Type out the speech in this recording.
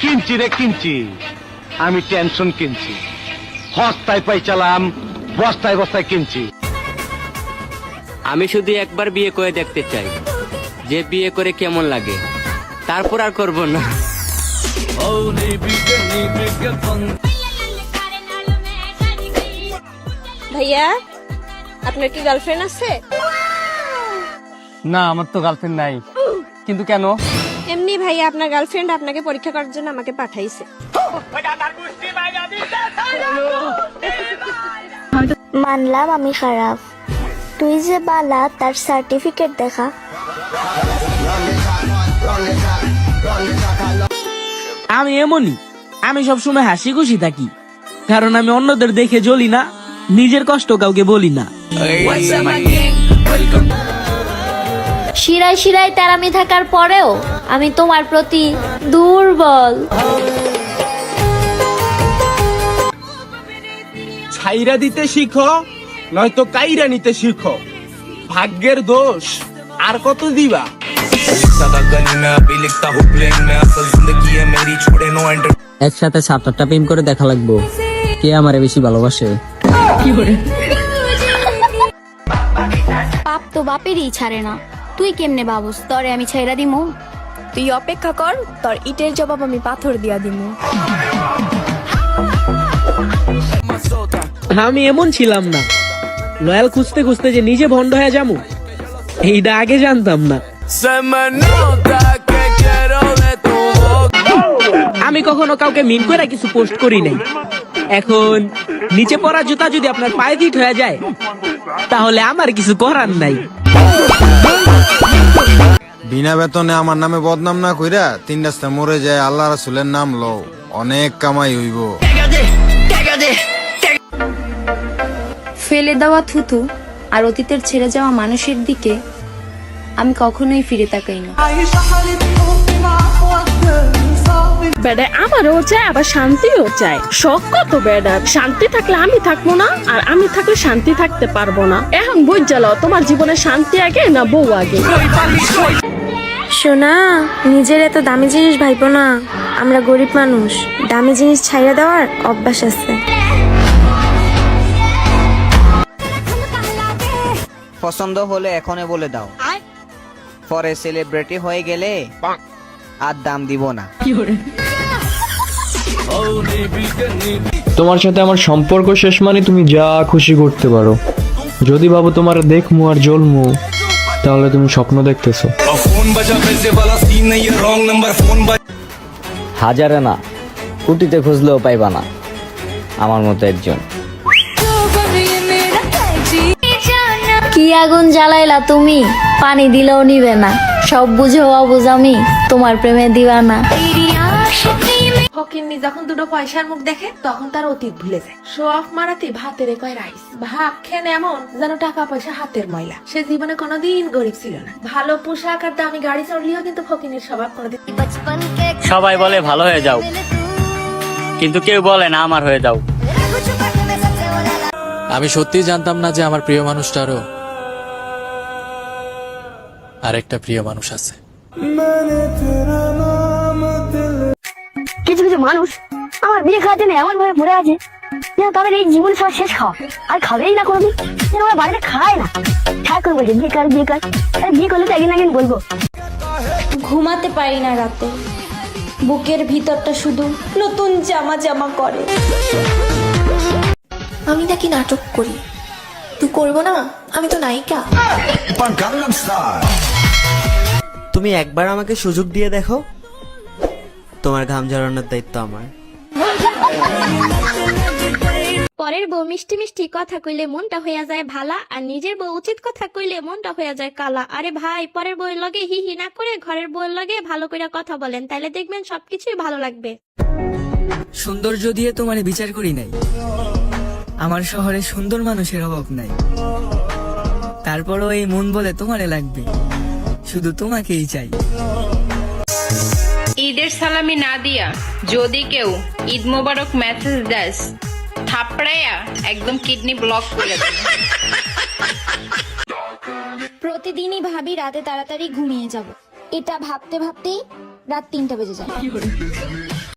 কিনছি রে কিনছি, আমি টেনশন কিনছি, হস্তায় পাইছিলাম, বস্তায় বস্তায় কিনছি। আমি শুধু একবার বিয়ে করে দেখতে চাই, যে বিয়ে করে কেমন লাগে, তারপর আর করব না। ভাইয়া, আপনার কি গার্লফ্রেন্ড আছে? না, আমার তো গার্লফ্রেন্ড নাই। কিন্তু কেন? এমনি ভাইয়া, আপনার গার্লফ্রেন্ড আপনাকে পরীক্ষা করার জন্য আমাকে পাঠাইছে। মানলাম আমি খারাপ, তুই যে বালা তার সার্টিফিকেট দেখা। আমি এমনই, আমি সবসময় হাসি খুশি থাকি, কারণ আমি অন্যদের দেখে জ্বলি না, নিজের কষ্ট কাউকে বলি না। শিরায় শিরায় তেরামি থাকার পরেও আমি তোমার প্রতি দুর্বল। ছাইরা দিতে শিখো, নয়তো কাইরা নিতে শিখো। ভাগ্যের দোষ আর কত দিবা? একসাথে 7-8টা প্রেম করে দেখা লাগবো, কে আমারে বেশি ভালোবাসে। পাপ তো বাপেরই ছাড়ে না, তুই কেমনে ভাবস তরে আমি ছাইরা দিমু? তুই অপেক্ষা কর, তোর ইটের জবাব আমি পাথর দিয়া দিমু। আমি এমন ছিলাম না, লয়াল খুঁজতে খুঁজতে যে নিজে ভন্ড হয়ে যাবো, এইটা আগে জানতাম না। আমি কখনো কাউকে মিন করে কিছু পোস্ট করি নাই। এখন নিচে পড়া জুতা যদি আপনার পায়ে ফিট হয়ে যায়, তাহলে আমার কিছু করার নাই। বিনা বেতনে আমার নামে বদনাম না কইরা 3 রাস্তা মরে যায়, আল্লাহ রাসূলের নাম লও, অনেক কামাই হইব। ফেলে দেওয়া থুতু আর অতীতের ছেড়ে যাওয়া মানুষের দিকে আমি কখনোই ফিরে তাকাই না। বেডা আমারও চাই, আবার শান্তিও চাই। শখ কত বেডা, শান্তি থাকলে আমি থাকবো না, আর আমি থাকলে শান্তি থাকতে পারবো না। এখন বুঝ জ্বালো, তোমার জীবনে শান্তি আগে না বউ আগে? শোনা, নিজের এত দামি জিনিস ভাইবো না, আমরা গরিব মানুষ, দামি জিনিস ছাইরা দেওয়ার অভ্যাস আছে। পছন্দ হলে এখনই বলে দাও, পরে সেলিব্রিটি হয়ে গেলে আর দাম দিব না। তোমার সাথে আমার সম্পর্ক শেষ মানে তুমি যা খুশি করতে পারো। যদি ভাবো তোমার দেখমু আর জ্বলমু, তাহলে তুমি স্বপ্ন দেখতেছো। হাজারে না, কুটিতে খুঁজলেও পাইবা না আমার মতো একজন। কি আগুন জ্বালাইলা তুমি, পানি দিলেও নিবে না। সব বুঝো অবুঝ আমি, তোমার প্রেমে দিওয়ানা। ফকিন্নি যখন দুটো পয়সার মুখ দেখে, তখন তার অতীত ভুলে যায়। শো অফ মারাতে ভাতের কয় রাইস, ভাব খেন এমন যেন টাকা পয়সা হাতের ময়লা। সে জীবনে কোনোদিন গরিব ছিল না। ভালো পোশাক আর দামি গাড়ি চড়লেও কিন্তু ফকিন্নির স্বভাব কোনোদিন। সবাই বলে ভালো হয়ে যাও, কিন্তু কেউ বলে না আমার হয়ে যাও। আমি সত্যিই জানতাম না যে আমার প্রিয় মানুষটারও আরেকটা প্রিয় মানুষ আছে। কিছু কিছু মানুষ আমার বিয়ে খাওয়ার জন্য এমন ভাবে পড়ে আছে যেন তাদের এই জীবন সব শেষ খাওয়া, আর খাবেই না কোনোদিন, যেন ওরা বাড়িতে খায় না। ঠাকুর বলছে বিয়ে কর বিয়ে কর, বিয়ে করলে তো একদিন একদিন বলবো। ঘুমাতে পারি না রাতে, বুকের ভিতরটা শুধু নতুন জামা জামা করে। আমি নাকি নাটক করি, তুই করবো না? আমি তো নায়িকা। তুমি একবার আমাকে সুযোগ দিয়ে দেখো, তোমার ঘাম ঝরানোর দায়িত্ব আমার। পরের বউ মিষ্টি মিষ্টি কথা কইলে মনটা হইয়া যায় ভালা, আর নিজের বউ উচিত কথা কইলে মনটা হইয়া যায় কালা। আরে ভাই, পরের বউয়ের লগে হি হি না করে ঘরের বউয়ের লগে ভালো করে কথা বলেন, তাইলে দেখবেন সবকিছুই ভালো লাগবে। সৌন্দর্য দিয়ে তোমার বিচার করি নাই, আমার শহরে সুন্দর মানুষের অভাব নাই। তারপরও এই মন বলে তোমারে লাগবে, শুধু তোমাকেই চাই। ঈদের সালামি না দিয়া যদি কেউ ঈদ মোবারক মেসেজ দেস, থাপড়াইয়া একদম কিডনি ব্লক করে দেয়। প্রতিদিনই ভাবি রাতে তাড়াতাড়ি ঘুমিয়ে যাব, এটা ভাবতে ভাবতেই রাত 3টা বেজে যায়।